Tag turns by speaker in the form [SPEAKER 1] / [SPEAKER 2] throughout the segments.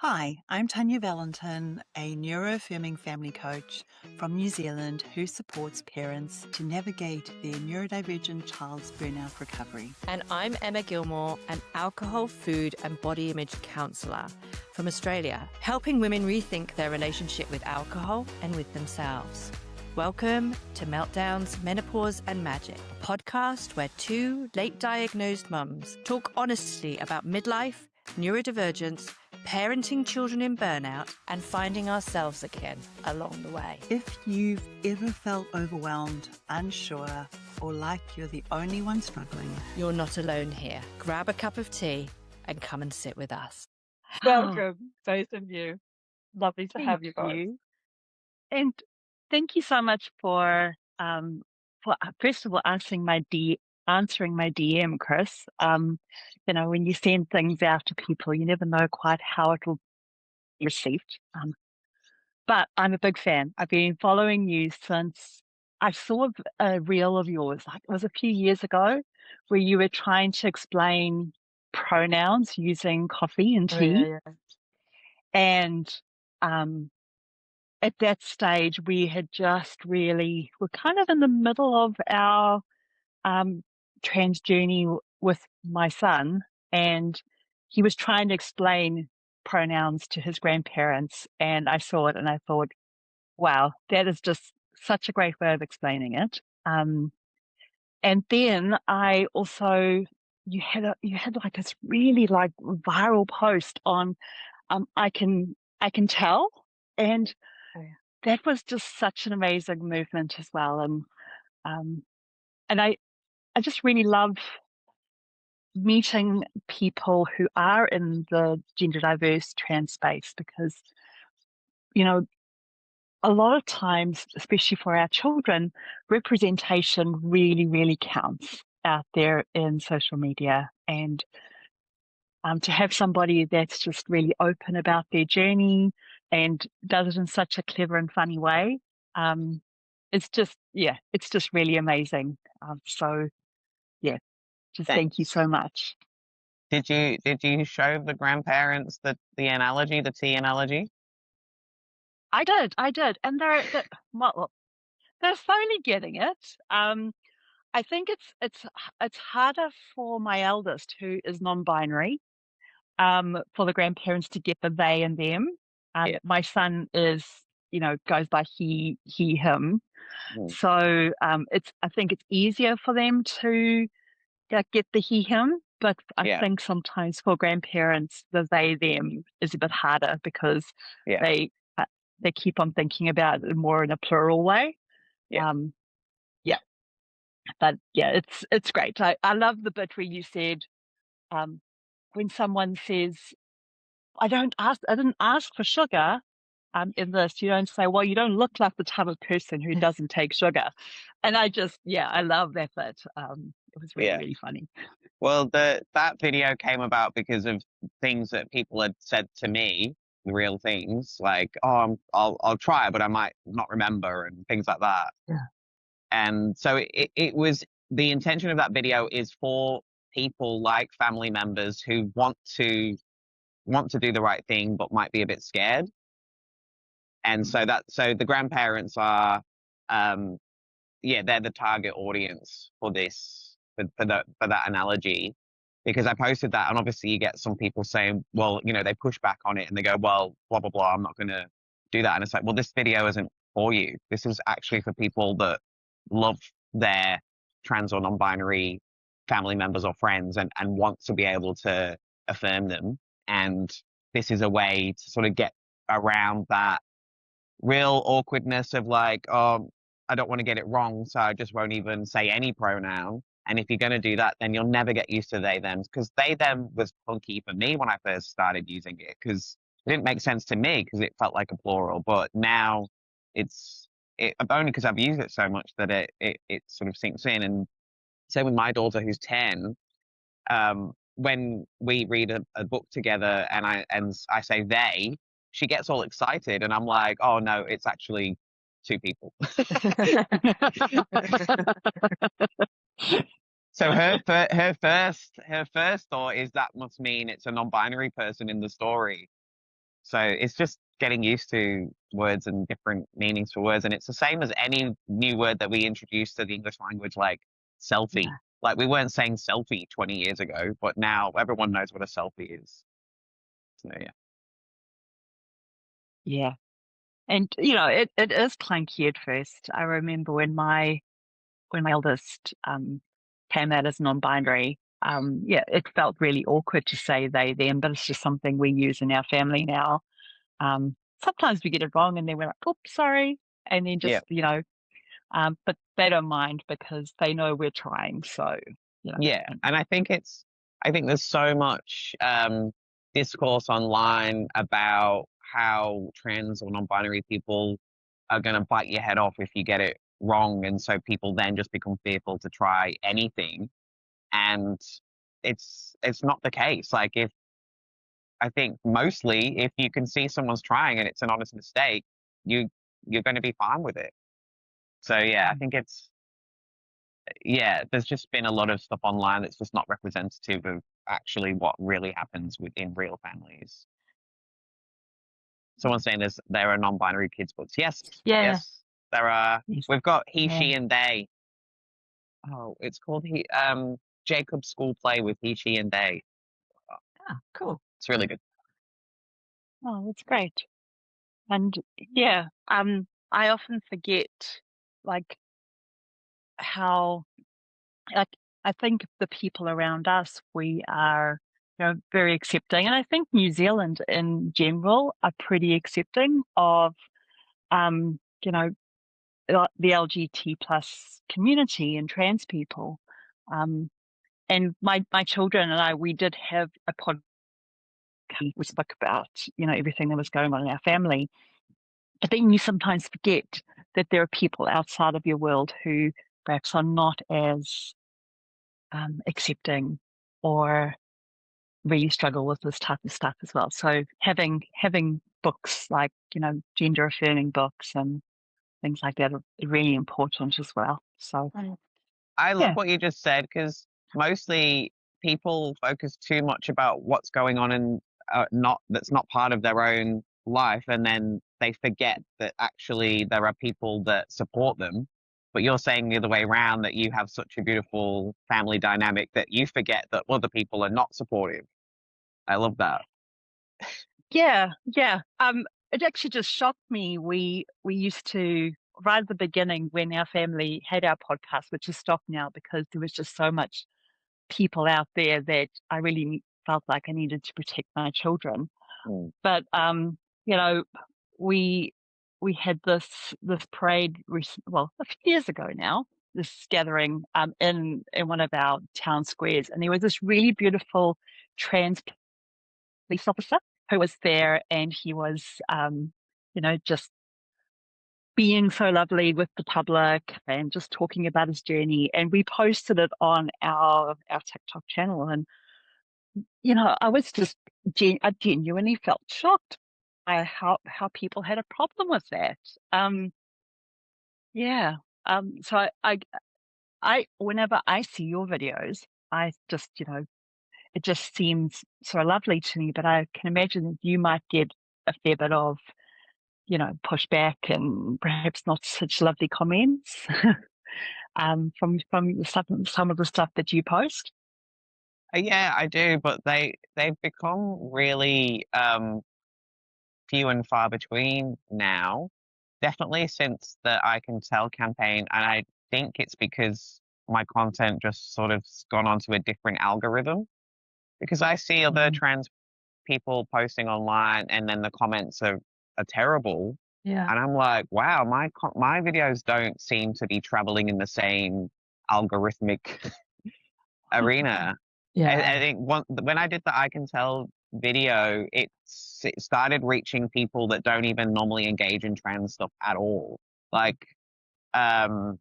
[SPEAKER 1] Hi, I'm Tanya Valentin, a neuro-affirming family coach from New Zealand who supports parents to navigate their neurodivergent child's burnout recovery.
[SPEAKER 2] And I'm Emma Gilmore, an alcohol, food, and body image counsellor from Australia, helping women rethink their relationship with alcohol and with themselves. Welcome to Meltdowns, Menopause and Magic, a podcast where two late diagnosed mums talk honestly about midlife, neurodivergence, parenting children in burnout, and finding ourselves again along the way.
[SPEAKER 1] If you've ever felt overwhelmed, unsure, or like you're the only one struggling,
[SPEAKER 2] You're not alone here. Grab a cup of tea and come and sit with us.
[SPEAKER 3] Welcome, both of you. Lovely to have you both.
[SPEAKER 1] you.
[SPEAKER 3] And thank you so much for first of all answering my DM, Chris. When you send things out to people, you never know quite how it will be received. But I'm a big fan. I've been following you since I saw a reel of yours. Like it was a few years ago, where you were trying to explain pronouns using coffee and tea.
[SPEAKER 2] Yeah.
[SPEAKER 3] And at that stage, we had just really, we're kind of in the middle of our trans journey with my son, and he was trying to explain pronouns to his grandparents. And I saw it and I thought, wow, that is just such a great way of explaining it. And then I also, you had like this really like viral post on I can tell. And
[SPEAKER 2] Oh, yeah.
[SPEAKER 3] that was just such an amazing movement as well. And I just really love meeting people who are in the gender diverse trans space because, you know, a lot of times, especially for our children, representation really, really counts out there in social media. And to have somebody that's just really open about their journey and does it in such a clever and funny way. It's just really amazing. So yeah, just thank you so much.
[SPEAKER 4] Did you show the grandparents the analogy, the tea analogy?
[SPEAKER 3] I did, and well, they're slowly getting it. I think it's harder for my eldest, who is non-binary, for the grandparents to get the they and them.
[SPEAKER 4] Yeah.
[SPEAKER 3] My son is, goes by he, him.
[SPEAKER 4] Mm.
[SPEAKER 3] So I think it's easier for them to get the he, him. But I
[SPEAKER 4] Yeah.
[SPEAKER 3] think sometimes for grandparents, the they, them is a bit harder because
[SPEAKER 4] Yeah.
[SPEAKER 3] they keep on thinking about it more in a plural way.
[SPEAKER 4] Yeah.
[SPEAKER 3] Yeah. But yeah, it's great. I love the bit where you said, when someone says, I didn't ask for sugar, in this, you don't say, well, you don't look like the type of person who doesn't take sugar. And I love that bit. It was really,
[SPEAKER 4] Yeah.
[SPEAKER 3] really funny.
[SPEAKER 4] Well, that video came about because of things that people had said to me, real things like, "Oh, I'll try, but I might not remember," and things like that.
[SPEAKER 3] Yeah.
[SPEAKER 4] And so it was, the intention of that video is for people like family members who want to do the right thing but might be a bit scared. And so the grandparents are, they're the target audience for this, for that analogy, because I posted that, and obviously you get some people saying, well, they push back on it and they go, well, blah blah blah, I'm not going to do that. And it's like, well, this video isn't for you. This is actually for people that love their trans or non-binary family members or friends and want to be able to affirm them. And this is a way to sort of get around that real awkwardness of like, oh, I don't want to get it wrong, so I just won't even say any pronoun. And if you're going to do that, then you'll never get used to they them, because they them was clunky for me when I first started using it, because it didn't make sense to me because it felt like a plural. But now it's only because I've used it so much that it sort of sinks in. And same with my daughter who's 10. When we read a book together and I say they, she gets all excited, and I'm like, oh no, it's actually two people. So her first thought is that must mean it's a non-binary person in the story. So it's just getting used to words and different meanings for words. And it's the same as any new word that we introduce to the English language, like selfie.
[SPEAKER 3] Yeah.
[SPEAKER 4] Like we weren't saying selfie 20 years ago, but now everyone knows what a selfie is. So yeah.
[SPEAKER 3] Yeah. And it is clunky at first. I remember when my eldest came out as non-binary, yeah, it felt really awkward to say they them, but it's just something we use in our family now. Sometimes we get it wrong and then we're like, oops, sorry. And then
[SPEAKER 4] Yeah.
[SPEAKER 3] just, but they don't mind because they know we're trying. So,
[SPEAKER 4] Yeah. And I think there's so much discourse online about how trans or non-binary people are going to bite your head off if you get it wrong. And so people then just become fearful to try anything. And it's not the case. Like if I think mostly if you can see someone's trying and it's an honest mistake, you you're going to be fine with it. So yeah, I think there's just been a lot of stuff online that's just not representative of actually what really happens within real families. Someone's saying there are non-binary kids books. Yes,
[SPEAKER 3] yeah.
[SPEAKER 4] yes, there are.
[SPEAKER 3] Yes.
[SPEAKER 4] We've got he,
[SPEAKER 3] Yeah.
[SPEAKER 4] she, and they. Oh, it's called Jacob's School Play with he, she, and they.
[SPEAKER 3] Cool.
[SPEAKER 4] It's really good.
[SPEAKER 3] Oh, that's great. And yeah, I often forget like how like I think the people around us, we are, very accepting. And I think New Zealand in general are pretty accepting of you know, the LGBT plus community and trans people. Um and my children and I, we did have a podcast. We spoke about, everything that was going on in our family. But then you sometimes forget that there are people outside of your world who perhaps are not as accepting or really struggle with this type of stuff as well. So having books like, gender affirming books and things like that are really important as well. So
[SPEAKER 4] I love
[SPEAKER 3] yeah.
[SPEAKER 4] what you just said because mostly people focus too much about what's going on and not that's not part of their own life, and then they forget that actually there are people that support them. But you're saying the other way around that you have such a beautiful family dynamic that you forget that other people are not supportive. I love that.
[SPEAKER 3] Yeah, yeah. It actually just shocked me. We used to, right at the beginning when our family had our podcast, which has stopped now because there was just so much people out there that I really felt like I needed to protect my children.
[SPEAKER 4] Mm.
[SPEAKER 3] But you know, we we had this parade well, a few years ago now, this gathering in one of our town squares, and there was this really beautiful trans police officer who was there, and he was just being so lovely with the public and just talking about his journey. And we posted it on our TikTok channel, and I was just I genuinely felt shocked by how people had a problem with that. Um, yeah. So I whenever I see your videos, I just it just seems so lovely to me. But I can imagine that you might get a fair bit of pushback and perhaps not such lovely comments from some of the stuff that you post.
[SPEAKER 4] Yeah, I do, but they've become really few and far between now. Definitely since the I Can Tell campaign, and I think it's because my content just sort of gone onto a different algorithm. Because I see other
[SPEAKER 3] Mm.
[SPEAKER 4] trans people posting online, and then the comments are terrible,
[SPEAKER 3] Yeah.
[SPEAKER 4] and I'm like, wow, my videos don't seem to be traveling in the same algorithmic arena. I think when I did the I Can Tell video, it started reaching people that don't even normally engage in trans stuff at all. Like, um,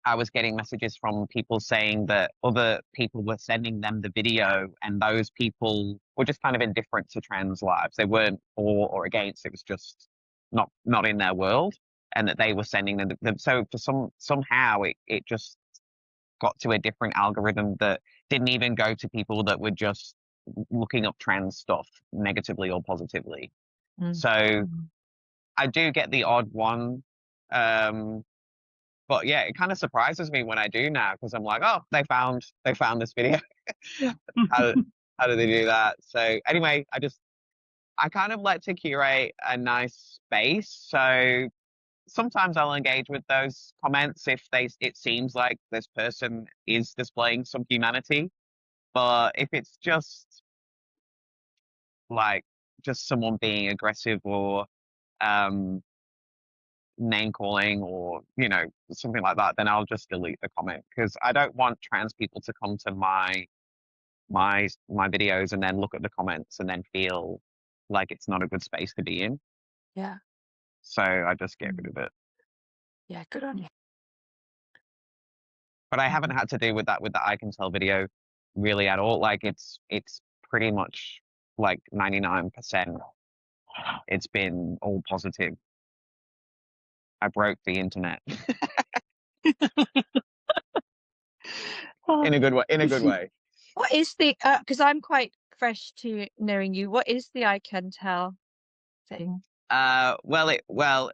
[SPEAKER 4] I was getting messages from people saying that other people were sending them the video, and those people were just kind of indifferent to trans lives. They weren't for or against. It was just not in their world, and that they were sending them. So for somehow it just got to a different algorithm that didn't even go to people that were just looking up trans stuff negatively or positively. So I do get the odd one. But yeah, it kind of surprises me when I do now because I'm like, oh, they found this video. how how do they do that? So anyway, I kind of like to curate a nice space. So sometimes I'll engage with those comments if it seems like this person is displaying some humanity. But if it's like just someone being aggressive or um name calling or something like that, then I'll just delete the comment because I don't want trans people to come to my videos and then look at the comments and then feel like it's not a good space to be in.
[SPEAKER 2] Yeah.
[SPEAKER 4] So I just get rid of it.
[SPEAKER 2] Yeah, good on you.
[SPEAKER 4] But I haven't had to deal with that with the I Can Tell video really at all. Like it's pretty much like 99%. It's been all positive. I broke the internet in a good way. In a good way.
[SPEAKER 2] What is the, because I'm quite fresh to knowing you, what is the I Can Tell thing?
[SPEAKER 4] Well,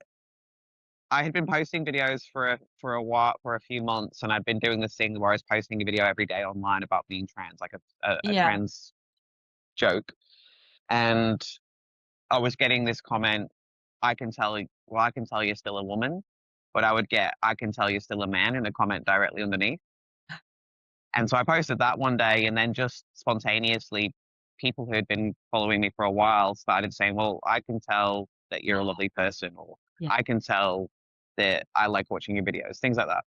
[SPEAKER 4] I had been posting videos for a while, for a few months, and I'd been doing this thing where I was posting a video every day online about being trans, like a
[SPEAKER 2] Yeah.
[SPEAKER 4] trans joke. And I was getting this comment, I can tell you're still a woman, but I would get, I can tell you're still a man in a comment directly underneath. And so I posted that one day, and then just spontaneously, people who had been following me for a while started saying, well, I can tell that you're a lovely person, or
[SPEAKER 2] Yeah.
[SPEAKER 4] I can tell that I like watching your videos, things like that.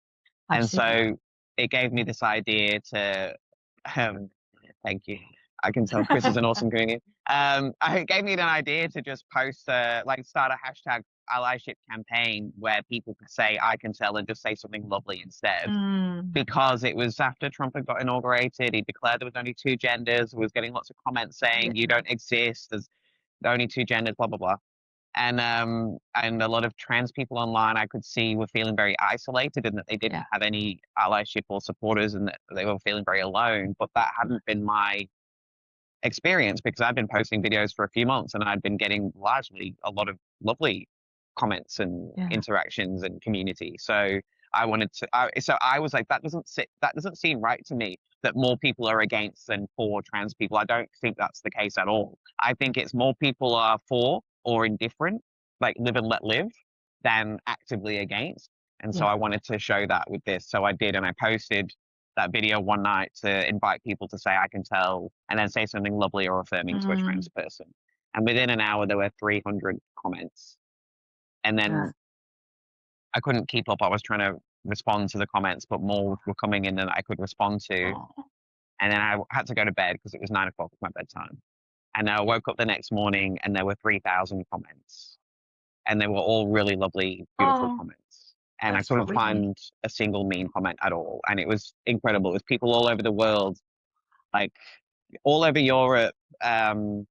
[SPEAKER 2] I've
[SPEAKER 4] And
[SPEAKER 2] seen that.
[SPEAKER 4] so it gave me this idea to, thank you. I can tell Chris is an awesome comedian. It gave me an idea to just post, like start a hashtag allyship campaign where people could say, I can tell, and just say something lovely instead. Because it was after Trump had got inaugurated, he declared there was only two genders, was getting lots of comments saying, you don't exist, there's only two genders, blah, blah, blah. And a lot of trans people online I could see were feeling very isolated and that they didn't have any allyship or supporters and that they were feeling very alone. But that hadn't been my experience because I'd been posting videos for a few months and I'd been getting largely a lot of lovely comments and interactions and community. So I wanted to, so I was like, that doesn't seem right to me that more people are against than for trans people. I don't think that's the case at all. I think it's more people are for or indifferent, like live and let live, than actively against. And so I wanted to show that with this. So I did, and I posted that video one night to invite people to say, I can tell, and then say something lovely or affirming to a trans person. And within an hour, there were 300 comments. And then I couldn't keep up. I was trying to respond to the comments, but more were coming in than I could respond to. And then I had to go to bed because it was 9 o'clock at my bedtime. And I woke up the next morning and there were 3,000 comments. And they were all really lovely, beautiful comments. And I couldn't find a single mean comment at all. And it was incredible. It was people all over the world, like all over Europe, Pakistan,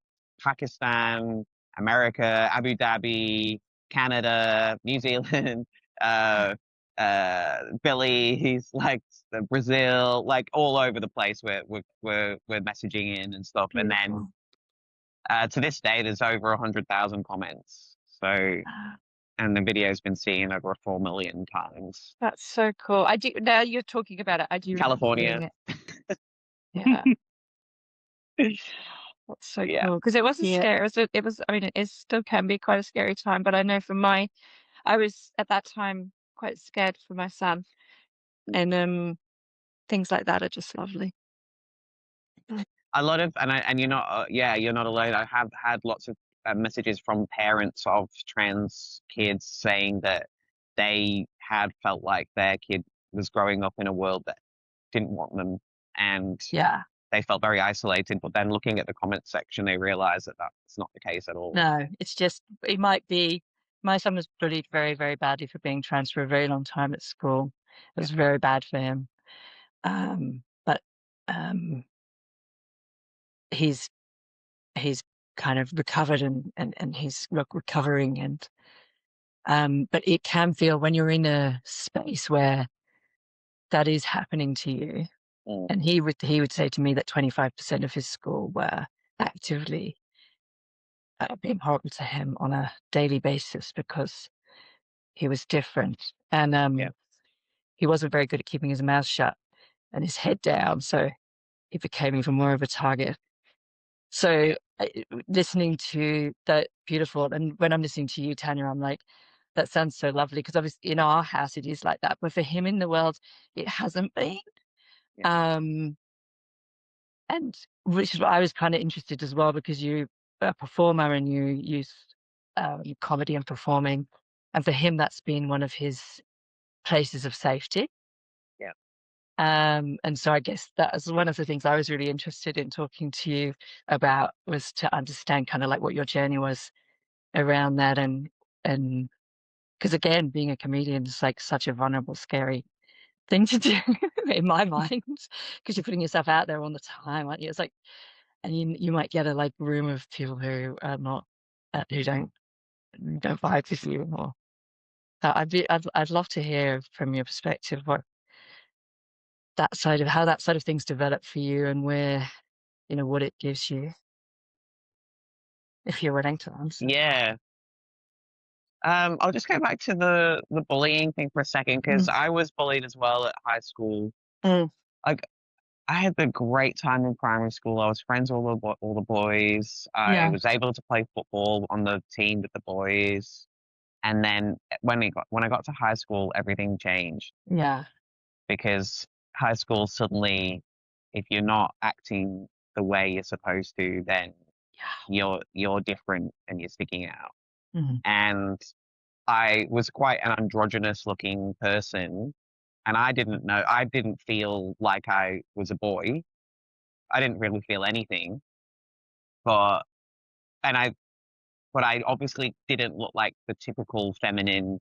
[SPEAKER 4] America, Abu Dhabi, Canada, New Zealand, Billy, he's like Brazil, like all over the place we're messaging in and stuff.
[SPEAKER 2] Beautiful.
[SPEAKER 4] And then to this day, there's over 100,000 comments. So, and the video's been seen over 4 million times.
[SPEAKER 2] That's so cool. I do, now you're talking about it, I do remember
[SPEAKER 4] California.
[SPEAKER 2] seeing it. Yeah. That's so cool. Because it was a scary, I mean, it still can be quite a scary time, but I know I was at that time quite scared for my son. And things like that are just lovely.
[SPEAKER 4] A lot of, and you're not, you're not alone. I have had lots of messages from parents of trans kids saying that they had felt like their kid was growing up in a world that didn't want them, and they felt very isolated. But then looking at the comment section, they realized that that's not the case at all.
[SPEAKER 2] No, it's just, it might be, my son was bullied very, very badly for being trans for a very long time at school. It was very bad for him. But he's kind of recovered and he's recovering, and but it can feel when you're in a space where that is happening to you. And he would say to me that 25% of his school were actively being horrible to him on a daily basis because he was different. And
[SPEAKER 4] Yeah.
[SPEAKER 2] he wasn't very good at keeping his mouth shut and his head down. So he became even more of a target. So listening to that, beautiful. And when I'm listening to you, Tanya, I'm like, that sounds so lovely, because obviously in our house it is like that. But for him in the world, it hasn't been.
[SPEAKER 4] Yeah.
[SPEAKER 2] And which is what I was kind of interested as well, because you're a performer and you use comedy and performing. And for him, that's been one of his places of safety.
[SPEAKER 4] Yeah.
[SPEAKER 2] And so I guess that was one of the things I was really interested in talking to you about, was to understand kind of like what your journey was around that. And because again, being a comedian is like such a vulnerable, scary thing to do in my mind, because you're putting yourself out there all the time, aren't you? It's like, and you might get a like room of people who are not, who don't vibe with you. Or I'd love to hear from your perspective what how that side of things developed for you, and where, what it gives you, if you're willing to answer.
[SPEAKER 4] Yeah. I'll just go back to the bullying thing for a second, because I was bullied as well at high school.
[SPEAKER 2] Mm.
[SPEAKER 4] Like, I had the great time in primary school. I was friends with all the boys. I
[SPEAKER 2] Yeah.
[SPEAKER 4] was able to play football on the team with the boys. And then when I got to high school, everything changed,
[SPEAKER 2] Yeah.
[SPEAKER 4] because high school suddenly, if you're not acting the way you're supposed to, then you're different and you're sticking out.
[SPEAKER 2] Mhm.
[SPEAKER 4] And I was quite an androgynous looking person, and I didn't feel like I was a boy. I didn't really feel anything, but and I but I obviously didn't look like the typical feminine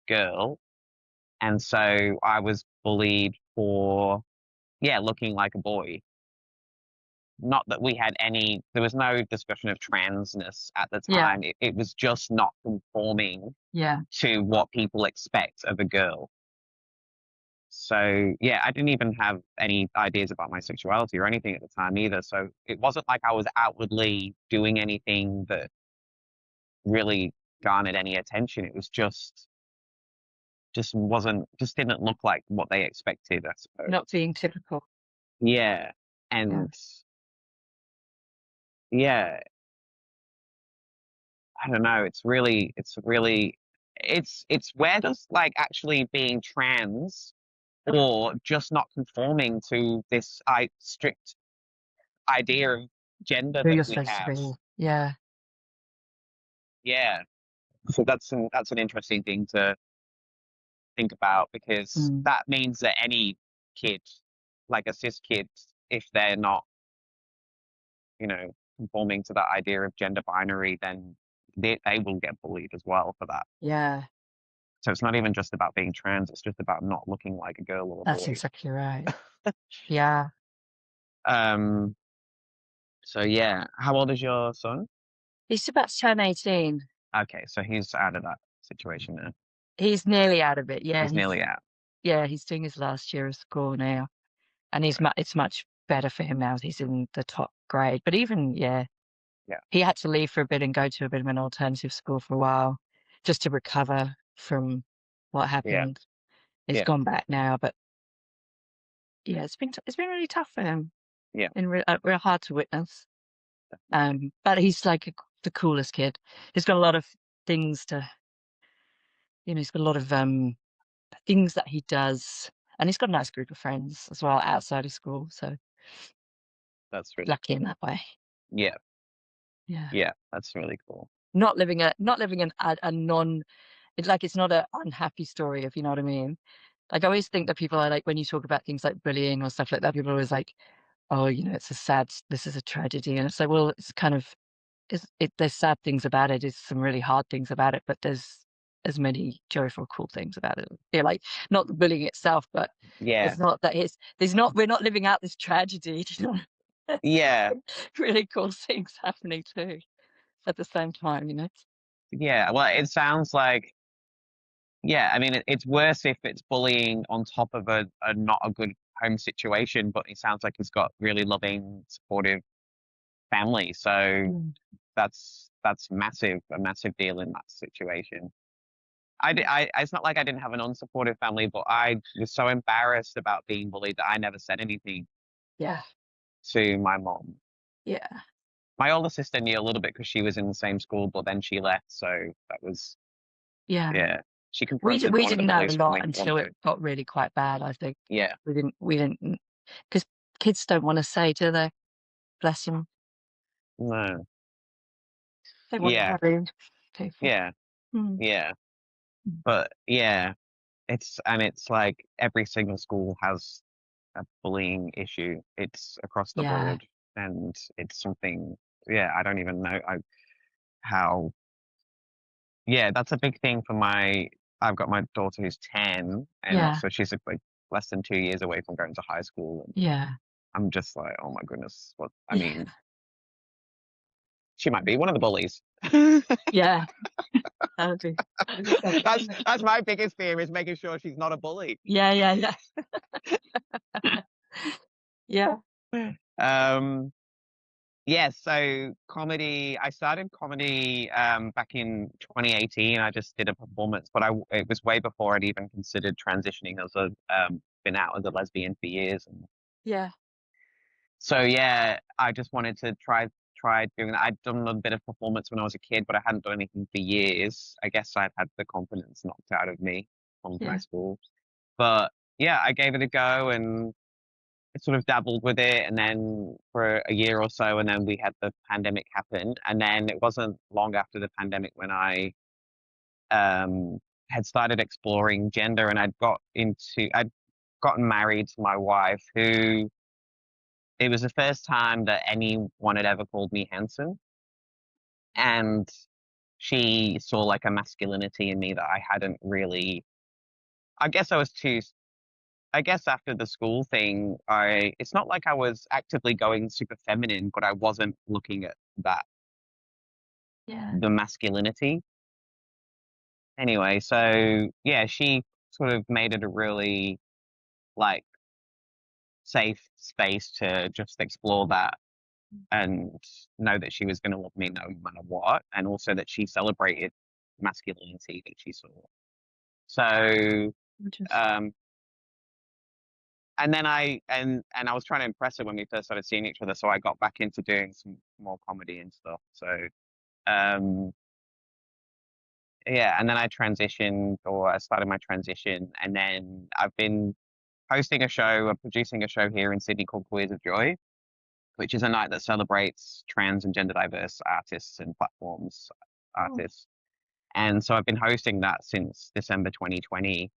[SPEAKER 4] girl, and so I was bullied for, yeah, looking like a boy. Not that there was no discussion of transness at the
[SPEAKER 2] Yeah.
[SPEAKER 4] time. It was just not conforming
[SPEAKER 2] Yeah.
[SPEAKER 4] to what people expect of a girl. So, yeah, I didn't even have any ideas about my sexuality or anything at the time either. So it wasn't like I was outwardly doing anything that really garnered any attention. It was just didn't look like what they expected, I suppose.
[SPEAKER 2] Not being typical.
[SPEAKER 4] Yeah. And yeah, I don't know. It's where does like actually being trans or just not conforming to this strict idea of gender
[SPEAKER 2] Who
[SPEAKER 4] that
[SPEAKER 2] you're
[SPEAKER 4] we
[SPEAKER 2] supposed to
[SPEAKER 4] have.
[SPEAKER 2] be. Yeah.
[SPEAKER 4] Yeah. So that's an interesting thing to think about, because
[SPEAKER 2] Mm.
[SPEAKER 4] that means that any kid, like a cis kid, if they're not, conforming to that idea of gender binary, then they will get bullied as well for that.
[SPEAKER 2] Yeah.
[SPEAKER 4] So it's not even just about being trans, it's just about not looking like a girl or a
[SPEAKER 2] That's
[SPEAKER 4] boy.
[SPEAKER 2] exactly right. Yeah.
[SPEAKER 4] Um, so yeah. How old is your son?
[SPEAKER 2] He's about to turn 18.
[SPEAKER 4] Okay, so he's out of that situation now.
[SPEAKER 2] He's nearly out of it. Yeah.
[SPEAKER 4] He's nearly out.
[SPEAKER 2] He's doing his last year of school now. And it's much better for him now. He's in the top grade. But even,
[SPEAKER 4] Yeah.
[SPEAKER 2] he had to leave for a bit and go to a bit of an alternative school for a while, just to recover from what
[SPEAKER 4] Yeah.
[SPEAKER 2] happened. He's
[SPEAKER 4] Yeah.
[SPEAKER 2] gone back now, but yeah, it's been really tough for him.
[SPEAKER 4] Yeah.
[SPEAKER 2] And real hard to witness. But he's like the coolest kid. He's got a lot of things he's got a lot of things that he does, and he's got a nice group of friends as well outside of school. So
[SPEAKER 4] That's really
[SPEAKER 2] lucky in that way.
[SPEAKER 4] Yeah.
[SPEAKER 2] Yeah.
[SPEAKER 4] Yeah. That's really cool.
[SPEAKER 2] Not living a non, it's like, it's not an unhappy story, if you know what I mean. Like, I always think that people are like, when you talk about things like bullying or stuff like that, people are always like, oh, this is a tragedy. And it's like, well, it's kind of, there's sad things about it. There's some really hard things about it, but there's as many joyful, cool things about it. Yeah, like, not the bullying itself, but
[SPEAKER 4] Yeah.
[SPEAKER 2] it's not that we're not living out this tragedy. You know?
[SPEAKER 4] Yeah.
[SPEAKER 2] Really cool things happening too at the same time,
[SPEAKER 4] Yeah. Well, it sounds like, yeah, I mean, it's worse if it's bullying on top of a not a good home situation, but it sounds like he's got really loving, supportive family. So
[SPEAKER 2] Mm.
[SPEAKER 4] that's that's a massive deal in that situation. It's not like I didn't have an unsupportive family, but I was so embarrassed about being bullied that I never said anything
[SPEAKER 2] Yeah.
[SPEAKER 4] to my mom.
[SPEAKER 2] Yeah.
[SPEAKER 4] My older sister knew a little bit because she was in the same school, but then she left, so that was,
[SPEAKER 2] Yeah.
[SPEAKER 4] yeah. She
[SPEAKER 2] We
[SPEAKER 4] confronted
[SPEAKER 2] we
[SPEAKER 4] one of the
[SPEAKER 2] didn't know a
[SPEAKER 4] bullies for
[SPEAKER 2] lot
[SPEAKER 4] me once.
[SPEAKER 2] until it got really quite bad, I think.
[SPEAKER 4] Yeah,
[SPEAKER 2] We didn't because kids don't want to say, do they? Bless them.
[SPEAKER 4] no,
[SPEAKER 2] They want to
[SPEAKER 4] yeah,
[SPEAKER 2] worry people.
[SPEAKER 4] yeah,
[SPEAKER 2] Mm.
[SPEAKER 4] yeah.
[SPEAKER 2] Mm.
[SPEAKER 4] But yeah, it's like every single school has a bullying issue. It's across the
[SPEAKER 2] Yeah.
[SPEAKER 4] board, and it's something. Yeah, I don't even know how. Yeah, that's a big thing for my. I've got my daughter who's 10, and
[SPEAKER 2] Yeah.
[SPEAKER 4] so she's like less than 2 years away from going to high school, and
[SPEAKER 2] Yeah.
[SPEAKER 4] I'm just like, oh my goodness, what? I
[SPEAKER 2] Yeah.
[SPEAKER 4] mean, she might be one of the bullies.
[SPEAKER 2] Yeah. That would be so funny.
[SPEAKER 4] That's my biggest fear is making sure she's not a bully.
[SPEAKER 2] Yeah, yeah, yeah. Yeah.
[SPEAKER 4] Um, yeah, so comedy, I started comedy back in 2018. I just did a performance, but it was way before I'd even considered transitioning. I was been out as a lesbian for years, and
[SPEAKER 2] Yeah.
[SPEAKER 4] so yeah, I just wanted to try doing that. I'd done a bit of performance when I was a kid, but I hadn't done anything for years. I guess I'd had the confidence knocked out of me from high
[SPEAKER 2] Yeah.
[SPEAKER 4] school. But yeah, I gave it a go and I sort of dabbled with it, and then for a year or so, and then we had the pandemic happen, and then it wasn't long after the pandemic when I um, had started exploring gender, and I'd gotten married to my wife, who it was the first time that anyone had ever called me handsome, and she saw like a masculinity in me that I hadn't really. I guess I was too I guess after the school thing, it's not like I was actively going super feminine, but I wasn't looking at that,
[SPEAKER 2] Yeah.
[SPEAKER 4] the masculinity. Anyway, so yeah, she sort of made it a really like safe space to just explore that and know that she was going to love me no matter what, and also that she celebrated masculinity that she saw. So,
[SPEAKER 2] Just
[SPEAKER 4] um, and then and I was trying to impress her when we first started seeing each other, so I got back into doing some more comedy and stuff. So um yeah, and then I started my transition, and then I've been hosting a show or producing a show here in Sydney called Queers of Joy, which is a night that celebrates trans and gender diverse artists and platforms
[SPEAKER 2] oh,
[SPEAKER 4] artists. And so I've been hosting that since December 2020,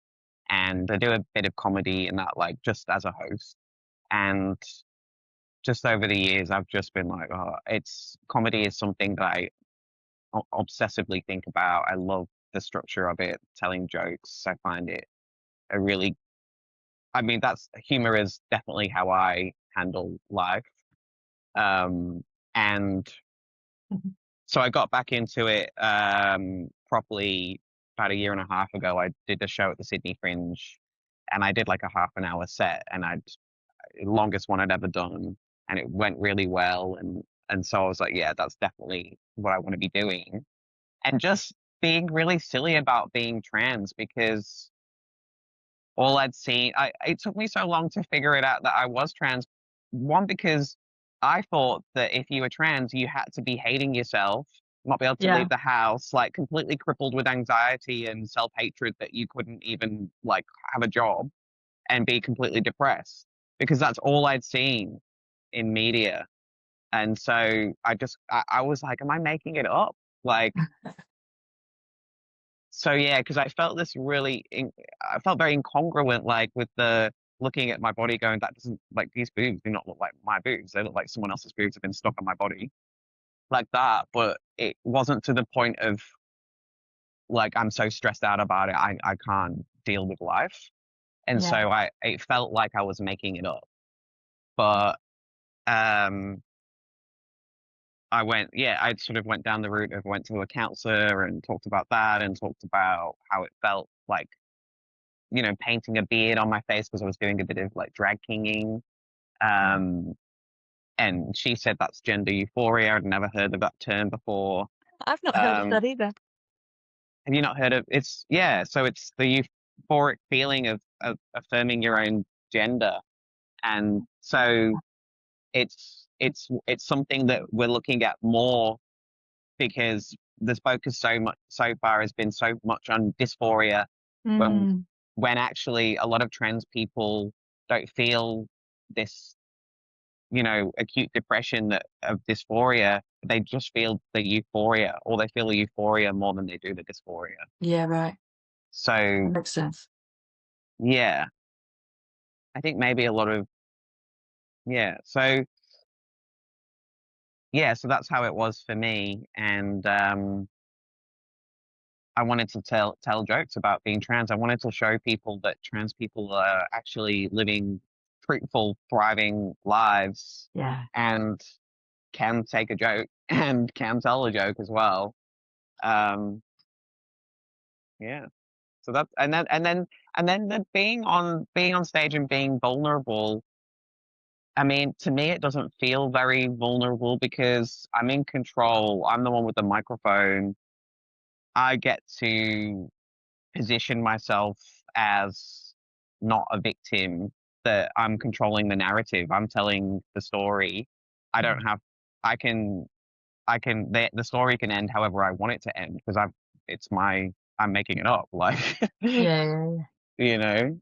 [SPEAKER 4] and I do a bit of comedy in that, like just as a host. And just over the years, I've just been like, oh, it's comedy is something that I obsessively think about. I love the structure of it, telling jokes. I find it a really, I mean, that's humor is definitely how I handle life. Um, and
[SPEAKER 2] mhm.
[SPEAKER 4] so I got back into it properly about a year and a half ago. I did a show at the Sydney Fringe, and I did like a half an hour set, and I'd longest one I'd ever done, and it went really well. And so I was like, yeah, that's definitely what I want to be doing, and just being really silly about being trans because all I'd seen, it took me so long to figure it out that I was trans. One, because I thought that if you were trans, you had to be hating yourself, not be able to
[SPEAKER 2] Yeah.
[SPEAKER 4] leave the house, like completely crippled with anxiety and self-hatred that you couldn't even like have a job and be completely depressed because that's all I'd seen in media. And so I was like, am I making it up? Like, so yeah, because I felt very incongruent, like with the looking at my body, going, that doesn't like these boobs do not look like my boobs. They look like someone else's boobs have been stuck on my body like that. But it wasn't to the point of like I'm so stressed out about it, I can't deal with life. And so
[SPEAKER 2] Yeah.
[SPEAKER 4] it felt like I was making it up. But um, I sort of went down the route of went to a counselor and talked about that and talked about how it felt like painting a beard on my face because I was doing a bit of like drag kinging.
[SPEAKER 2] Yeah.
[SPEAKER 4] Um, and she said that's gender euphoria. I'd never heard of that term before.
[SPEAKER 2] I've not heard of
[SPEAKER 4] Um,
[SPEAKER 2] that either.
[SPEAKER 4] have you not heard of it's yeah, so it's the euphoric feeling of affirming your own gender. And so it's something that we're looking at more because the focus so far has been so much on dysphoria when
[SPEAKER 3] Mm,
[SPEAKER 4] actually a lot of trans people don't feel this, acute depression of dysphoria. They just feel the euphoria, or they feel the euphoria more than they do the dysphoria.
[SPEAKER 2] Yeah, right.
[SPEAKER 4] So
[SPEAKER 2] That makes sense.
[SPEAKER 4] yeah, I think maybe a lot of yeah. So that's how it was for me, and I wanted to tell jokes about being trans. I wanted to show people that trans people are actually living fruitful, thriving lives,
[SPEAKER 2] Yeah.
[SPEAKER 4] and can take a joke and can tell a joke as well. Um, yeah. So that's and then the being on stage and being vulnerable. I mean, to me, it doesn't feel very vulnerable because I'm in control. I'm the one with the microphone. I get to position myself as not a victim, that I'm controlling the narrative. I'm telling the story. I don't have, the story can end however I want it to end because I'm making it up. Like,
[SPEAKER 2] Yeah, yeah, yeah.
[SPEAKER 4] you know,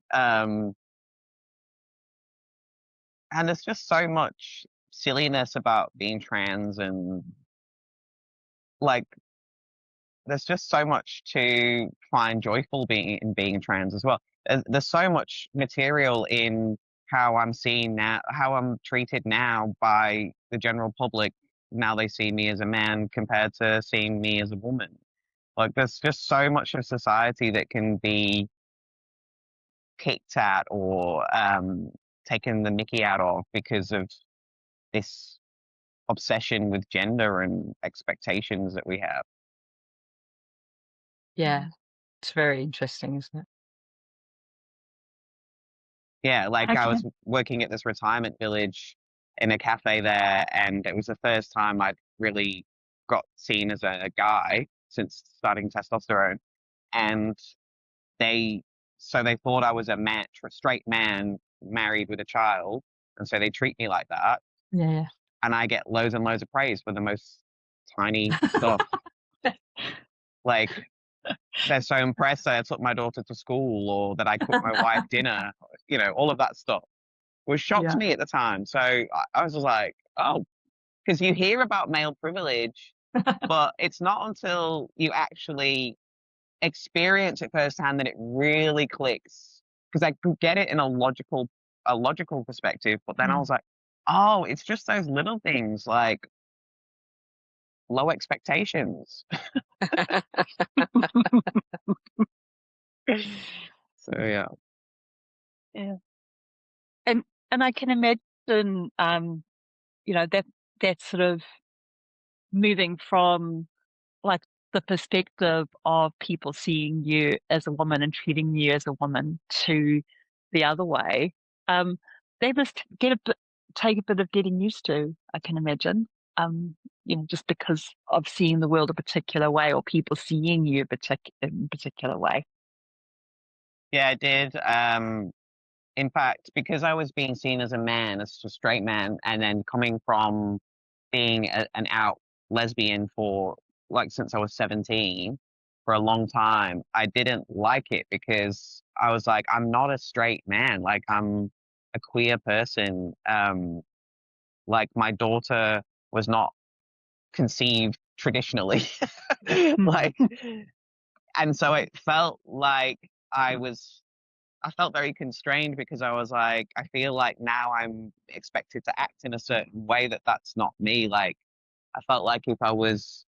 [SPEAKER 4] and there's just so much silliness about being trans and like, there's just so much to find joyful being trans as well. There's so much material in how I'm seen now, how I'm treated now by the general public. Now they see me as a man compared to seeing me as a woman. Like there's just so much of society that can be kicked at or taken the mickey out of because of this obsession with gender and expectations that we have.
[SPEAKER 2] Yeah. It's very interesting, isn't it?
[SPEAKER 4] Yeah, like I
[SPEAKER 3] okay.
[SPEAKER 4] was working at this retirement village in a cafe there, and it was the first time I'd really got seen as a guy since starting testosterone. And they, so they thought I was a straight man married with a child, and so they treat me like that.
[SPEAKER 2] Yeah,
[SPEAKER 4] And I get loads and loads of praise for the most tiny stuff.
[SPEAKER 2] yeah.
[SPEAKER 4] Like they're so impressed that I took my daughter to school or that I cooked my wife dinner, all of that stuff was shocked
[SPEAKER 2] Yeah.
[SPEAKER 4] me at the time. So I was just like, oh, because you hear about male privilege, but it's not until you actually experience it firsthand that it really clicks. Because I could get it in a logical perspective, but then I
[SPEAKER 2] Mm.
[SPEAKER 4] was like, oh, it's just those little things like low expectations. So yeah.
[SPEAKER 3] Yeah. And I can imagine, that sort of moving from like the perspective of people seeing you as a woman and treating you as a woman to the other way. Um, they must take a bit of getting used to, I can imagine. Just because of seeing the world a particular way or people seeing you in a particular way.
[SPEAKER 4] Yeah, I did. In fact, because I was being seen as a man, as a straight man, and then coming from being an out lesbian for like since I was 17 for a long time, I didn't like it because I was like, I'm not a straight man. Like I'm a queer person. Like my daughter was not conceived traditionally.
[SPEAKER 3] Mm.
[SPEAKER 4] Like, and so it felt like I felt very constrained because I was like, I feel like now I'm expected to act in a certain way that's not me. Like, I felt like if I was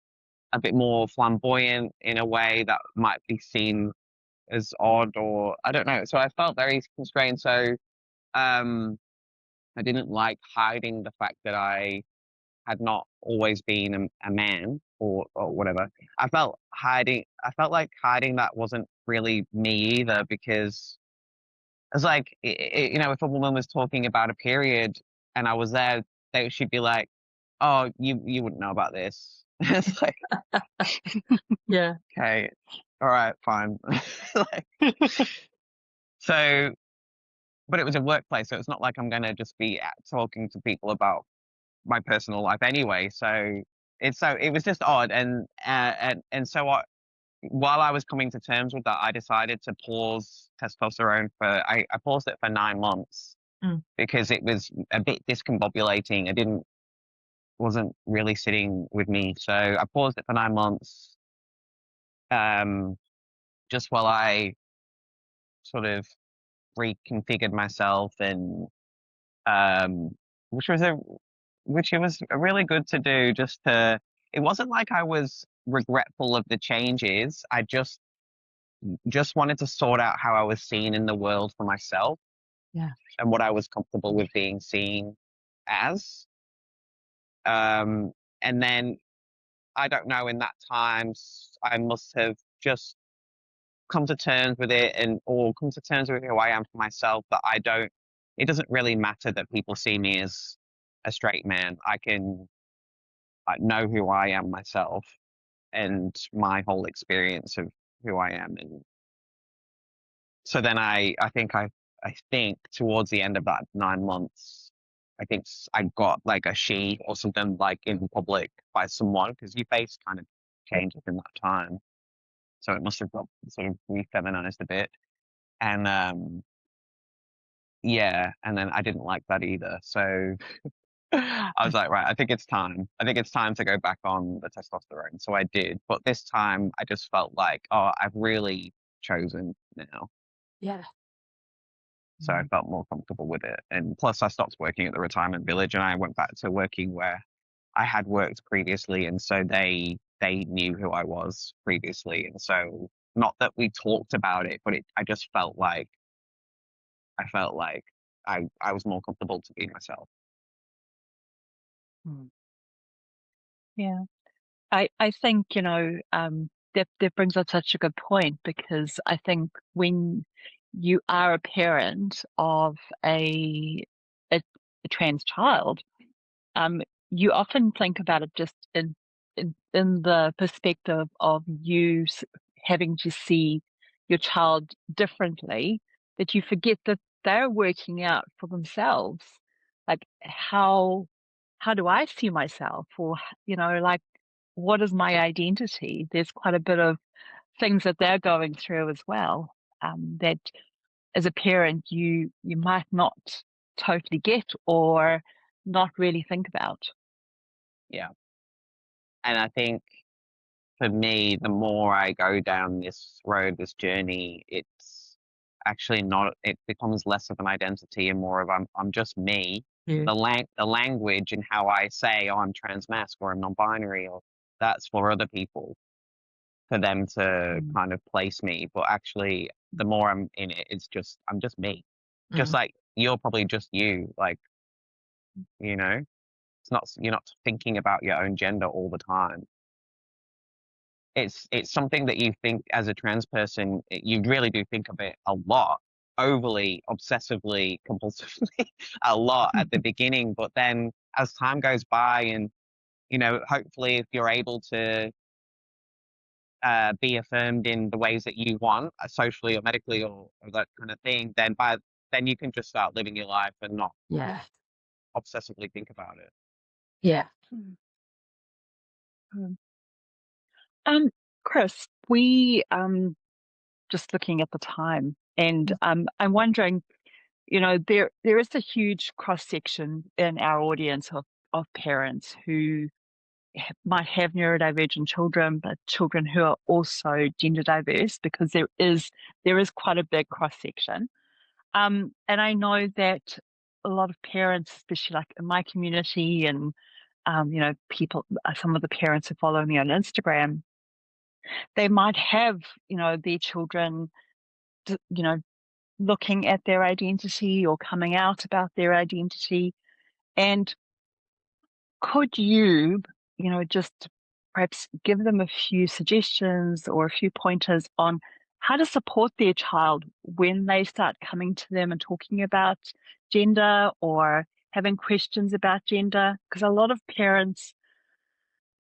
[SPEAKER 4] a bit more flamboyant in a way that might be seen as odd or I don't know. So I felt very constrained. So um, I didn't like hiding the fact that I had not always been a man or whatever. I felt like hiding that wasn't really me either because it's like, if a woman was talking about a period and I was there, she'd be like, "Oh, you wouldn't know about this." It's like,
[SPEAKER 2] Yeah.
[SPEAKER 4] okay, all right, fine. Like, so, but it was a workplace, so it's not like I'm going to just be talking to people about my personal life anyway. So it was just odd, and so while I was coming to terms with that, I decided to pause testosterone I paused it for 9 months because it was a bit discombobulating. Wasn't really sitting with me. So I paused it for 9 months, just while I sort of reconfigured myself and, um, which was which it was really good to do it wasn't like I was regretful of the changes. I just wanted to sort out how I was seen in the world for myself.
[SPEAKER 2] Yeah.
[SPEAKER 4] And what I was comfortable with being seen as. And then I don't know, in that time, I must have just come to terms with it or come to terms with who I am for myself, that it doesn't really matter that people see me as a straight man. I can know who I am myself and my whole experience of who I am. And so then I think towards the end of that 9 months, I think I got like a she or something like in public by someone, because your face kind of changes in that time. So it must have got sort of re-feminized a bit. And yeah, and then I didn't like that either. So I was like, right, I think it's time. I think it's time to go back on the testosterone. So I did. But this time I just felt like, oh, I've really chosen now.
[SPEAKER 2] Yeah.
[SPEAKER 4] So I felt more comfortable with it. And plus I stopped working at the retirement village and I went back to working where I had worked previously. And so they knew who I was previously. And so not that we talked about it, but I just felt like I was more comfortable to be myself.
[SPEAKER 3] Yeah. I think, that brings up such a good point, because I think when you are a parent of a, a trans child, um, you often think about it just in the perspective of you having to see your child differently, that you forget that they're working out for themselves, like how do I see myself, or like, what is my identity? There's quite a bit of things that they're going through as well, that as a parent you might not totally get or not really think about.
[SPEAKER 4] Yeah. And I think for me, the more I go down this road, this journey, it's actually not, it becomes less of an identity and more of I'm just me.
[SPEAKER 2] Yeah.
[SPEAKER 4] The language and how I say, oh, I'm transmasc or I'm non-binary, or that's for other people, for them to kind of place me. But actually, the more I'm in it, I'm just me. Just like you're probably just you. Like, you're not thinking about your own gender all the time. It's something that you think as a trans person, you really do think of it a lot, overly, obsessively, compulsively, a lot at the beginning. But then as time goes by and, hopefully if you're able to be affirmed in the ways that you want, socially or medically or that kind of thing, then you can just start living your life and not
[SPEAKER 2] Yeah.
[SPEAKER 4] obsessively think about it.
[SPEAKER 2] Yeah.
[SPEAKER 3] Chris, we just looking at the time, and I'm wondering, there is a huge cross section in our audience of parents who might have neurodivergent children, but children who are also gender diverse, because there is quite a big cross section. And I know that a lot of parents, especially like in my community, and people, some of the parents who follow me on Instagram, they might have, their children, looking at their identity or coming out about their identity. And could you, just perhaps give them a few suggestions or a few pointers on how to support their child when they start coming to them and talking about gender or having questions about gender? Because a lot of parents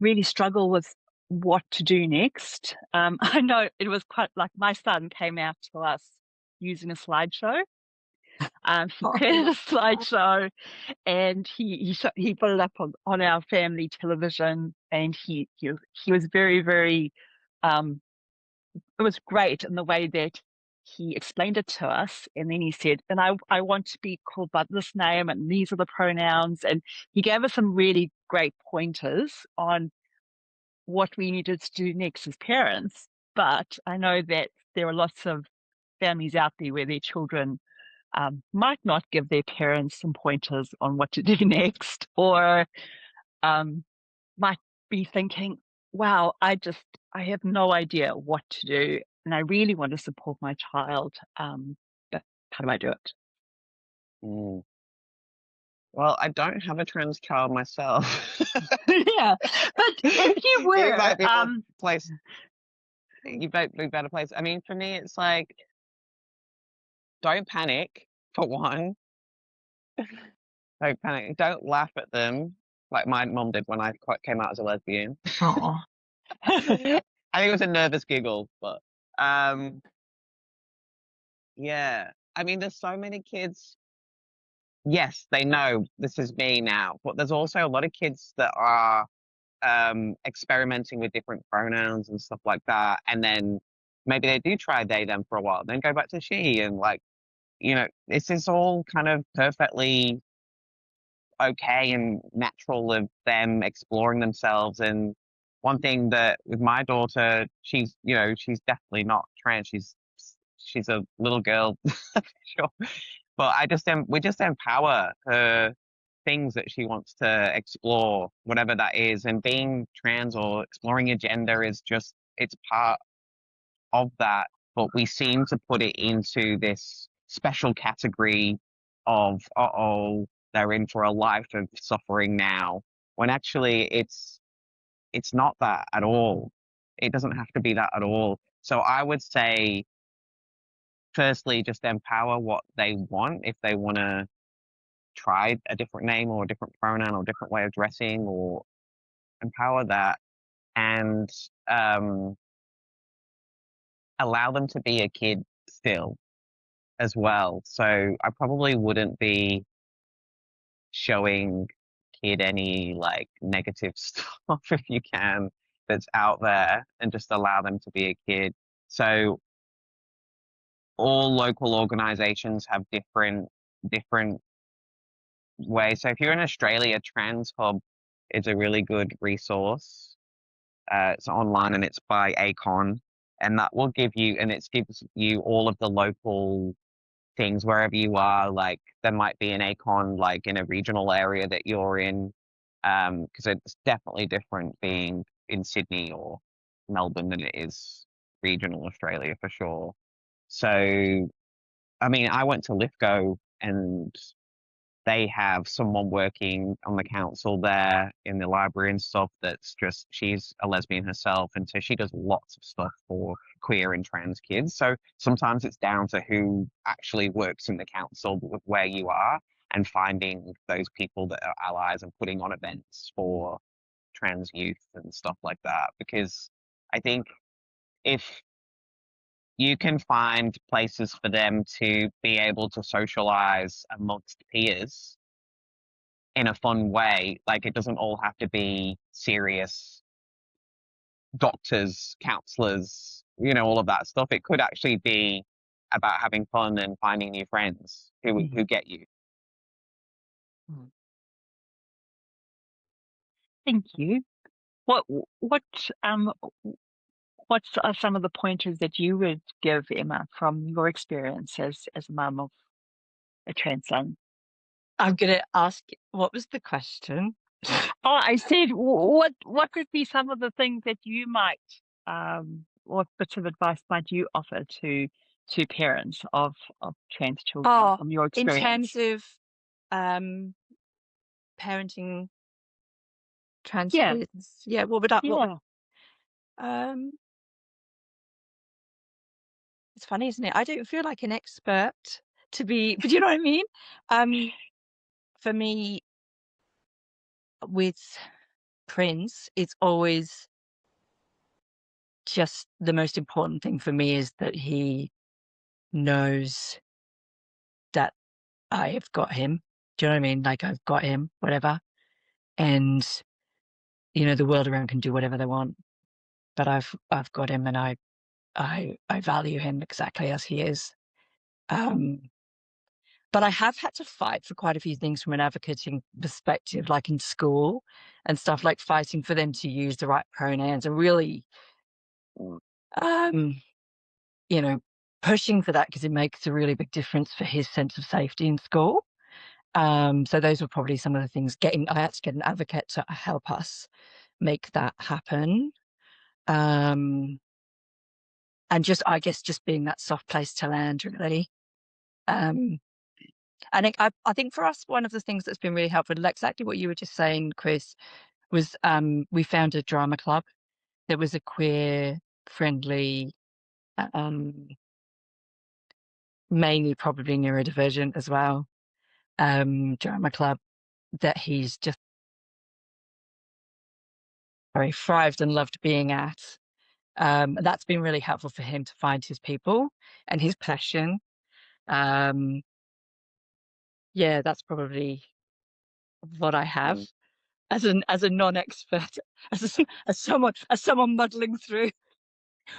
[SPEAKER 3] really struggle with what to do next. I know it was quite like my son came out to us using a slideshow. He created a slideshow, and he put it up on our family television, and he was very, very it was great in the way that he explained it to us. And then he said, and I want to be called by this name, and these are the pronouns. And he gave us some really great pointers on what we needed to do next as parents. But I know that there are lots of families out there where their children might not give their parents some pointers on what to do next, or might be thinking, wow, I have no idea what to do, and I really want to support my child. But how do I do it?
[SPEAKER 4] Mm. Well, I don't have a trans child myself.
[SPEAKER 3] Yeah, but if you
[SPEAKER 4] It
[SPEAKER 3] were,
[SPEAKER 4] might be more place. You might be a better place. I mean, for me, it's like, don't panic, for one. Don't panic. Don't laugh at them like my mom did when I came out as a lesbian.
[SPEAKER 3] oh,
[SPEAKER 4] I think it was a nervous giggle, but yeah. I mean, there's so many kids. Yes, they know this is me now, but there's also a lot of kids that are experimenting with different pronouns and stuff like that, and then maybe they do try they them for a while, then go back to she, and like, this is all kind of perfectly okay and natural of them exploring themselves. And one thing that with my daughter, she's definitely not trans. She's a little girl, for sure. But we just empower her things that she wants to explore, whatever that is. And being trans or exploring your gender it's part of that. But we seem to put it into this special category of, uh-oh, they're in for a life of suffering now, when actually it's not that at all. It doesn't have to be that at all. So I would say, firstly, just empower what they want. If they want to try a different name or a different pronoun or different way of dressing, or empower that, and allow them to be a kid still as well. So I probably wouldn't be showing kid any like negative stuff, if you can, that's out there, and just allow them to be a kid. So all local organizations have different ways. So if you're in Australia, Trans Hub is a really good resource. It's online and it's by ACON, and that will give you, and it gives you all of the local things wherever you are. Like there might be an ACON like in a regional area that you're in, because it's definitely different being in Sydney or Melbourne than it is regional Australia, for sure. So, I mean, I went to Lithgow, and they have someone working on the council there in the library and stuff she's a lesbian herself, and so she does lots of stuff for queer and trans kids. So sometimes it's down to who actually works in the council with where you are, and finding those people that are allies and putting on events for trans youth and stuff like that. Because I think if you can find places for them to be able to socialize amongst peers in a fun way, like it doesn't all have to be serious doctors, counselors, all of that stuff. It could actually be about having fun and finding new friends who get you.
[SPEAKER 3] thank you. What are some of the pointers that you would give, Emma, from your experience as a mum of a trans son?
[SPEAKER 2] I'm going to ask, what was the question?
[SPEAKER 3] Oh, I said, what could be some of the things that you might, what bits of advice might you offer to parents of trans children from your
[SPEAKER 2] In
[SPEAKER 3] experience?
[SPEAKER 2] terms of parenting trans
[SPEAKER 3] Yeah,
[SPEAKER 2] kids, yeah, what would I?
[SPEAKER 3] yeah.
[SPEAKER 2] It's funny, isn't it? I don't feel like an expert but you know what I mean? For me, with Prince, it's always just the most important thing for me is that he knows that I have got him. Do you know what I mean? Like, I've got him, whatever. And, the world around can do whatever they want, but I've got him, and I value him exactly as he is. But I have had to fight for quite a few things from an advocating perspective, like in school and stuff, like fighting for them to use the right pronouns and really, um, pushing for that because it makes a really big difference for his sense of safety in school. So those were probably some of the things. I had to get an advocate to help us make that happen. And I guess just being that soft place to land, really. And I think for us, one of the things that's been really helpful, like exactly what you were just saying, Chris, was we found a drama club that was a queer friendly, mainly probably neurodivergent as well, drama club that he's just very thrived and loved being at. That's been really helpful for him to find his people and his passion. Yeah, that's probably what I have as a non-expert, as someone muddling through.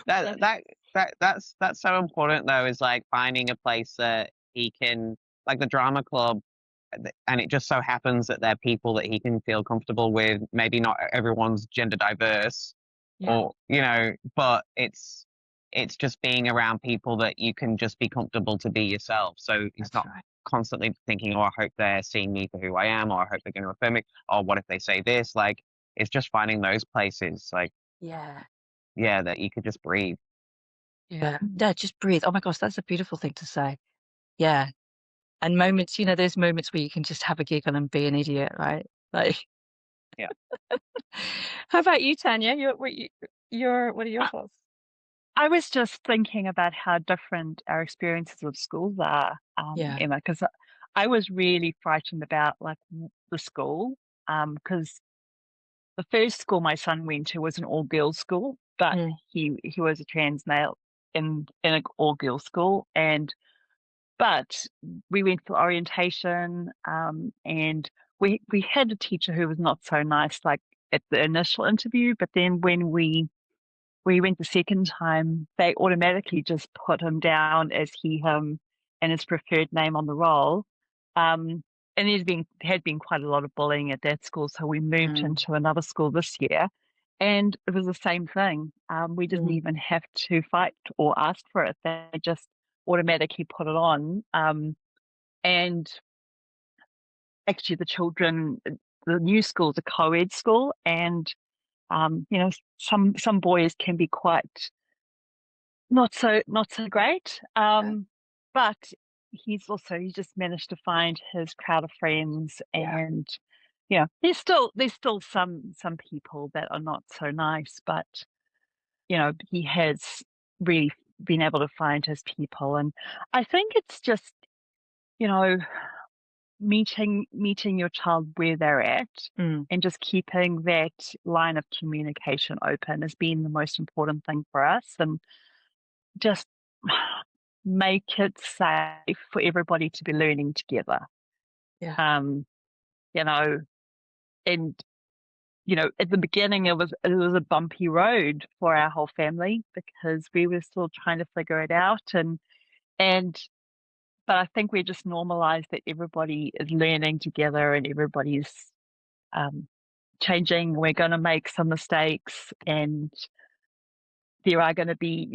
[SPEAKER 4] That's so important though, is like finding a place that he can, like the drama club, and it just so happens that they're people that he can feel comfortable with. Maybe not everyone's gender diverse,
[SPEAKER 2] Yeah,
[SPEAKER 4] but it's just being around people that you can just be comfortable to be yourself. So he's
[SPEAKER 2] that's
[SPEAKER 4] not
[SPEAKER 2] right.
[SPEAKER 4] constantly thinking, oh, I hope they're seeing me for who I am, or I hope they're going to affirm me, or what if they say this? Like, it's just finding those places, like,
[SPEAKER 2] Yeah,
[SPEAKER 4] yeah, that you could just breathe.
[SPEAKER 2] yeah, just breathe. Oh my gosh, that's a beautiful thing to say. Yeah, and moments, there's moments where you can just have a giggle and be an idiot, right? Like,
[SPEAKER 4] Yeah.
[SPEAKER 2] how about you, Tanya? What are your
[SPEAKER 3] I,
[SPEAKER 2] thoughts?
[SPEAKER 3] I was just thinking about how different our experiences of schools are,
[SPEAKER 2] Yeah.
[SPEAKER 3] Emma, because I was really frightened about like the school, because the first school my son went to was an all girls school, but
[SPEAKER 2] Mm,
[SPEAKER 3] he was a trans male in an all girls school, but we went for orientation, and we had a teacher who was not so nice, like at the initial interview, but then when we went the second time, they automatically just put him down as he, him, and his preferred name on the roll. And had been quite a lot of bullying at that school, so we moved
[SPEAKER 2] mm,
[SPEAKER 3] into another school this year, and it was the same thing. We didn't
[SPEAKER 2] mm,
[SPEAKER 3] even have to fight or ask for it; they just automatically put it on. And actually, the new school is a co-ed school, and some boys can be quite not so great.
[SPEAKER 2] yeah,
[SPEAKER 3] But he's just managed to find his crowd of friends,
[SPEAKER 2] yeah,
[SPEAKER 3] and there's still some people that are not so nice, but he has really been able to find his people, and I think it's just you know meeting your child where they're at,
[SPEAKER 2] mm,
[SPEAKER 3] and just keeping that line of communication open has been the most important thing for us, and just make it safe for everybody to be learning together.
[SPEAKER 2] yeah,
[SPEAKER 3] Um, you know, and at the beginning it was a bumpy road for our whole family because we were still trying to figure it out, and but I think we just normalized that everybody is learning together and everybody's um, changing. We're going to make some mistakes, and there are going to be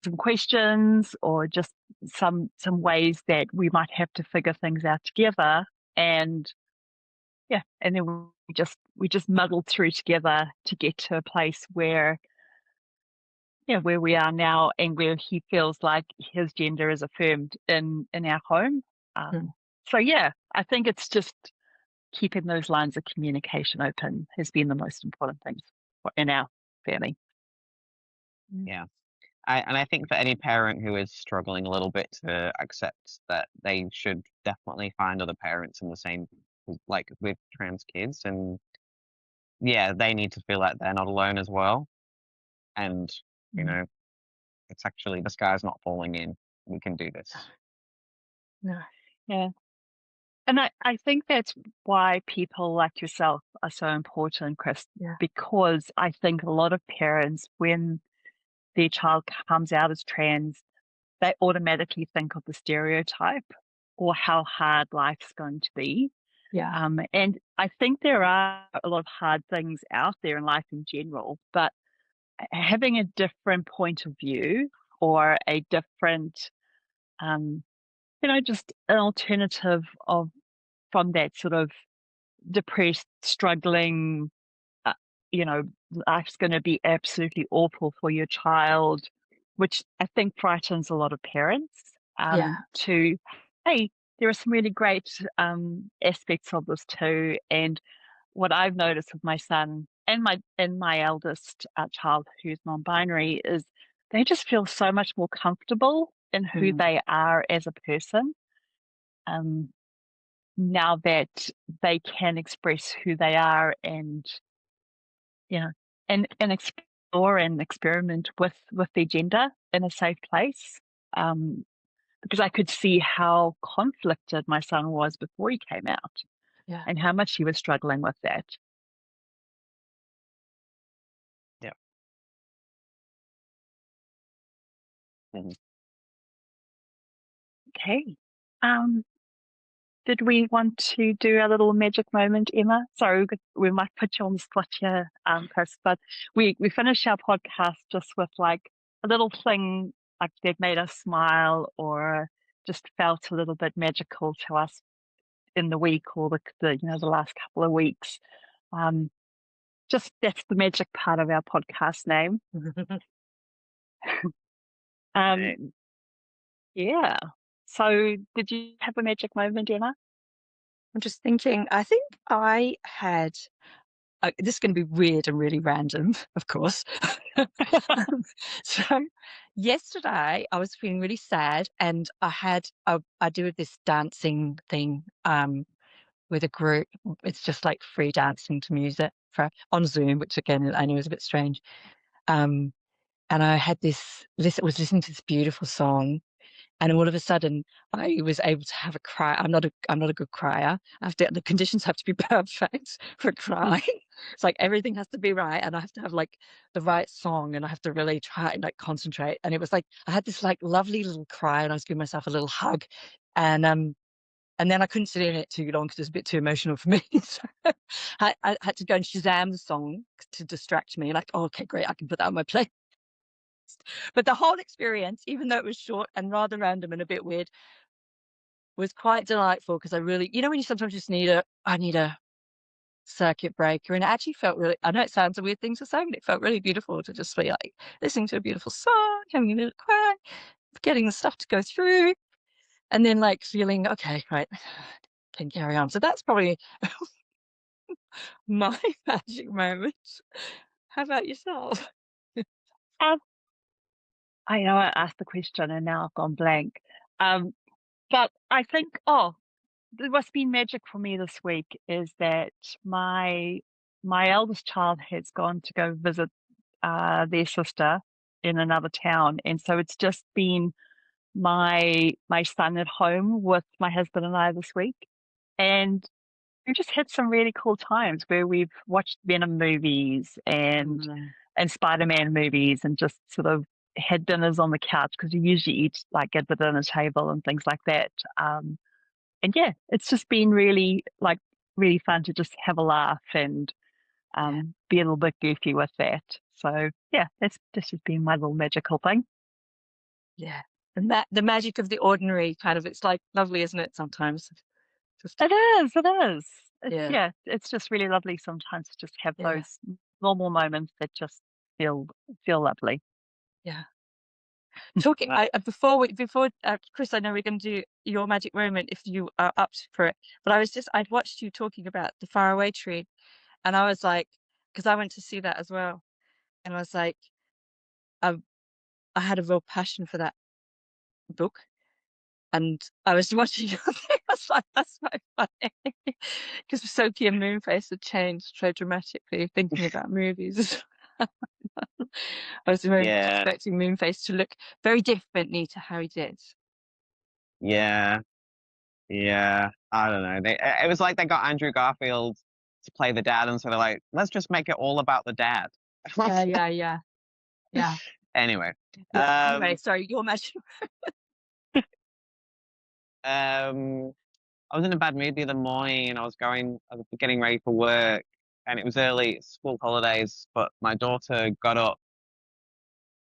[SPEAKER 3] some questions or just some ways that we might have to figure things out together, and yeah, and then we just muddled through together to get to a place where we are now, and where he feels like his gender is affirmed in our home.
[SPEAKER 2] mm,
[SPEAKER 3] So yeah, I think it's just keeping those lines of communication open has been the most important things in our family.
[SPEAKER 2] mm,
[SPEAKER 4] Yeah. And I think for any parent who is struggling a little bit to accept that, they should definitely find other parents in the same, like with trans kids, and yeah, they need to feel like they're not alone as well. And, you know, it's actually the sky's not falling in. We can do this.
[SPEAKER 2] No.
[SPEAKER 3] Yeah. And I think that's why people like yourself are so important, Chris,
[SPEAKER 2] Yeah.
[SPEAKER 3] because I think a lot of parents, when their child comes out as trans, they automatically think of the stereotype or how hard life's going to be.
[SPEAKER 2] Yeah.
[SPEAKER 3] And I think there are a lot of hard things out there in life in general, but having a different point of view or a different, just an alternative of from that sort of depressed, struggling, uh, you know, life's going to be absolutely awful for your child, which I think frightens a lot of parents.
[SPEAKER 2] Yeah.
[SPEAKER 3] To, hey, there are some really great aspects of this too. And what I've noticed with my son and my eldest child who's non-binary is they just feel so much more comfortable in who they are as a person. Um, Now that they can express who they are and you know and explore and experiment with their gender in a safe place, because I could see how conflicted my son was before he came out
[SPEAKER 2] Yeah.
[SPEAKER 3] and how much he was struggling with that.
[SPEAKER 4] Yeah. Mhm.
[SPEAKER 3] Okay. um Did we want to do a little magic moment, Emma? Sorry, we might put you on the spot here, Chris, but we finish our podcast just with like a little thing like that made us smile or just felt a little bit magical to us in the week or the last couple of weeks. Um, just that's the magic part of our podcast name.
[SPEAKER 4] Right.
[SPEAKER 3] Um, yeah. So, did you have a magic moment, Emma?
[SPEAKER 2] I'm just thinking, I think I had, this is going to be weird and really random, of course. So yesterday I was feeling really sad and I do this dancing thing with a group. It's just like free dancing to music on Zoom, which again I know is a bit strange. Um, and I had was listening to this beautiful song, and all of a sudden I was able to have a cry. I'm not a good crier. The conditions have to be perfect for a cry. It's like everything has to be right, and I have to have like the right song, and I have to really try and like concentrate. And it was like I had this like lovely little cry, and I was giving myself a little hug, and then I couldn't sit in it too long because it was a bit too emotional for me. So I had to go and Shazam the song to distract me. Like, oh, okay, great, I can put that on my playlist. But the whole experience, even though it was short and rather random and a bit weird, was quite delightful because I really, when you sometimes just I need a circuit breaker. And it actually felt really, I know it sounds a weird thing to say, but it felt really beautiful to just be like listening to a beautiful song, having a little cry, getting the stuff to go through, and then like feeling, okay, right, can carry on. So that's probably my magic moment. How about yourself?
[SPEAKER 3] Um, I know I asked the question and now I've gone blank. But I think, what's been magic for me this week is that my eldest child has gone to go visit their sister in another town, and so it's just been my son at home with my husband and I this week, and we've just had some really cool times where we've watched Venom movies and Spider-Man movies and just sort of had dinners on the couch because we usually eat like at the dinner table and things like that. And yeah, it's just been really fun to just have a laugh and
[SPEAKER 2] Yeah.
[SPEAKER 3] be a little bit goofy with that. So yeah, that's just been my little magical thing.
[SPEAKER 2] Yeah. And that the magic of the ordinary kind of, it's like lovely, isn't it? Sometimes just,
[SPEAKER 3] It is, it is.
[SPEAKER 2] yeah,
[SPEAKER 3] Yeah, it's just really lovely sometimes to just have
[SPEAKER 2] yeah,
[SPEAKER 3] those normal moments that just feel feel lovely.
[SPEAKER 2] yeah. Talking, before Chris, I know we're going to do your magic moment if you are up for it. But I'd watched you talking about the faraway tree, and I was like, because I went to see that as well, and I was like, I, I had a real passion for that book, and I was watching your thing.
[SPEAKER 5] That's so funny. Because Sophie and Moonface had changed so dramatically thinking about movies. I was very much
[SPEAKER 4] Yeah,
[SPEAKER 5] expecting Moonface to look very differently to how he did.
[SPEAKER 4] yeah, yeah. I don't know. It was like they got Andrew Garfield to play the dad, and so they're like, let's just make it all about the dad.
[SPEAKER 5] Yeah.
[SPEAKER 4] Anyway,
[SPEAKER 5] Yeah. Anyway,
[SPEAKER 4] um,
[SPEAKER 5] sorry, your magic.
[SPEAKER 4] um, I was in a bad mood the other morning, and I was getting ready for work, and it was early school holidays, but my daughter got up.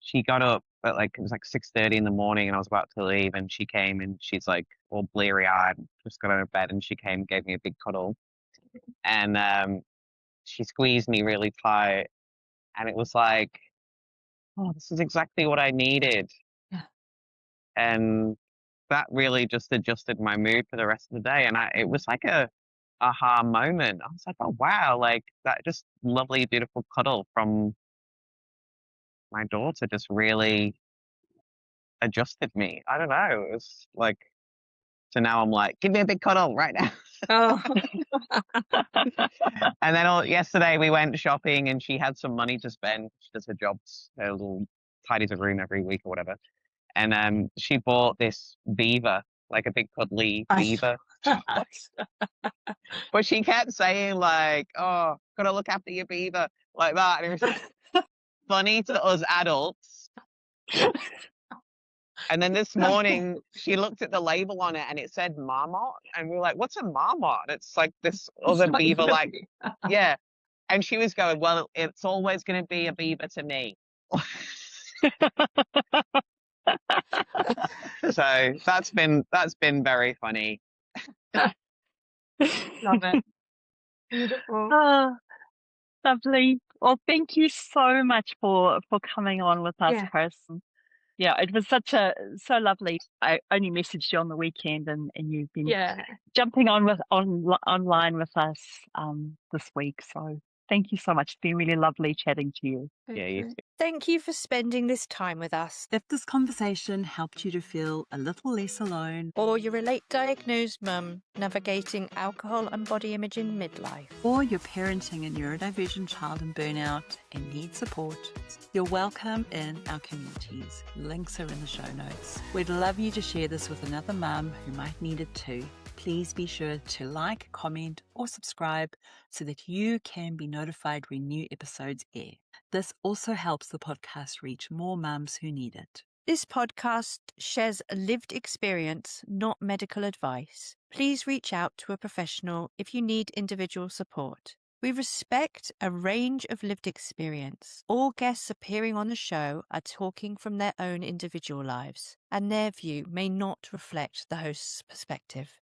[SPEAKER 4] She got up at like, it was like 6:30 in the morning, and I was about to leave, and she came, and she's like all bleary eyed, just got out of bed, and she came and gave me a big cuddle, and she squeezed me really tight, and it was like, oh, this is exactly what I needed.
[SPEAKER 5] Yeah.
[SPEAKER 4] And that really just adjusted my mood for the rest of the day. And it was like a aha moment. I was like, oh wow, like that just lovely, beautiful cuddle from my daughter just really adjusted me. I don't know. It was like, so now I'm like, give me a big cuddle right now.
[SPEAKER 5] Oh.
[SPEAKER 4] And then yesterday we went shopping, and she had some money to spend. She does her jobs, her little tidies a room every week or whatever. And she bought this beaver, like a big cuddly beaver. But she kept saying like, oh, gotta look after your beaver, like that. And it was funny to us adults. And then this morning she looked at the label on it, and it said marmot. And we were like, what's a marmot? It's like this other beaver, like, yeah. And she was going, well, it's always going to be a beaver to me. So that's been very funny.
[SPEAKER 5] Love it. Beautiful.
[SPEAKER 3] Oh, lovely. Well, thank you so much for coming on with us,
[SPEAKER 5] Yeah.
[SPEAKER 3] Chris. Yeah, it was so lovely. I only messaged you on the weekend, and you've been jumping on online with us this week. So thank you so much. It's been really lovely chatting to you.
[SPEAKER 4] Yeah, you too.
[SPEAKER 2] Thank you for spending this time with us.
[SPEAKER 1] If this conversation helped you to feel a little less alone,
[SPEAKER 2] Or you're a late diagnosed mum navigating alcohol and body image in midlife.
[SPEAKER 1] or you're parenting a neurodivergent child in burnout and need support, you're welcome in our communities. Links are in the show notes. We'd love you to share this with another mum who might need it too. Please be sure to like, comment, or subscribe so that you can be notified when new episodes air. This also helps the podcast reach more mums who need it.
[SPEAKER 2] This podcast shares a lived experience, not medical advice. Please reach out to a professional if you need individual support. We respect a range of lived experience. All guests appearing on the show are talking from their own individual lives, and their view may not reflect the host's perspective.